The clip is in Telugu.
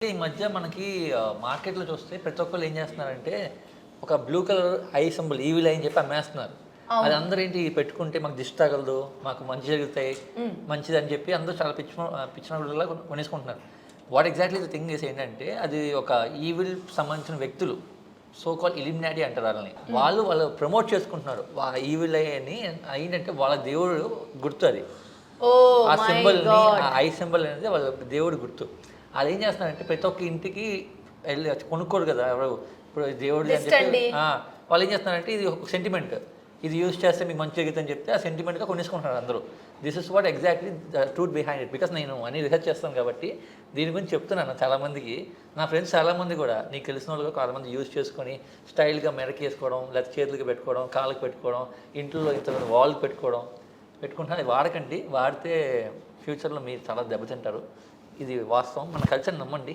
ఈ మధ్య మనకి మార్కెట్‌లో చూస్తే ప్రతి ఒక్కళ్ళు ఏం చేస్తున్నారంటే, ఒక blue colour I symbol evil eye అని చెప్పి అమ్మేస్తున్నారు. అది అవును. అందరూ ఏంటి పెట్టుకుంటే మాకు దిష్టి తగలదు, మాకు మంచి జరుగుతాయి, హ్మ్. మంచిదని చెప్పి అందరూ చాలా పిచ్చినోళ్ళలా కొనేసుకుంటున్నారు. What exactly the thing is ఏంటంటే, అది ఒక ఈవిల్ సంబంధించిన వ్యక్తులు. సో కాల్డ్ ఇల్యూమినాటి అంటారు వాళ్ళని. వాళ్ళు ప్రమోట్ చేసుకుంటున్నారు. ఈవిల్ ఐ అని ఏంటంటే వాళ్ళ దేవుడు గుర్తు అది. ఓహ్ ఆ మై సింబల్‌ని గాడ్! ఆ ఐ సింబల్ అనేది వాళ్ళ దేవుడి గుర్తు. ఆళ్ళేం చేస్తున్నారంటే ప్రతి ఒక్క ఇంటికి ఎళ్లి కొనుక్కోరు కదా! ఎవరు. ఇప్పుడు దేవుడిది అని చెప్పి దిష్టండి. వాళ్ళేం చేస్తున్నారంటే ఇది ఒక సెంటిమెంట్. ఇది యూజ్ చేస్తే మీకు మంచి జరుగుతుందని చెప్తే ఆ సెంటిమెంట్‌గా కొనేసుకుంటున్నారు అందరూ. This is what exactly the truth behind it. Because నేను అన్ని రిసర్చ్ చేస్తాను కాబట్టి దీని గురించి చెప్తున్నాను చాలామందికి. నా ఫ్రెండ్స్ చాలామంది కూడా నీకు తెలిసినోళ్ళు కూడా కొంతమంది యూజ్ చేసుకొని స్టైల్‌గా మెడకేసుకోవడం, లేకపోతే చేతులకి పెట్టుకోవడం, కాళ్ళకి పెట్టుకోవడం, ఇంట్లో ఇంత వాల్‌కి పెట్టుకుంటున్నారు. అది వాడకండి. వాడితే ఫ్యూచర్‌లో మీరు చాలా దెబ్బతింటారు. ఇది వాస్తవం. మన కల్చర్‌ని నమ్మండి.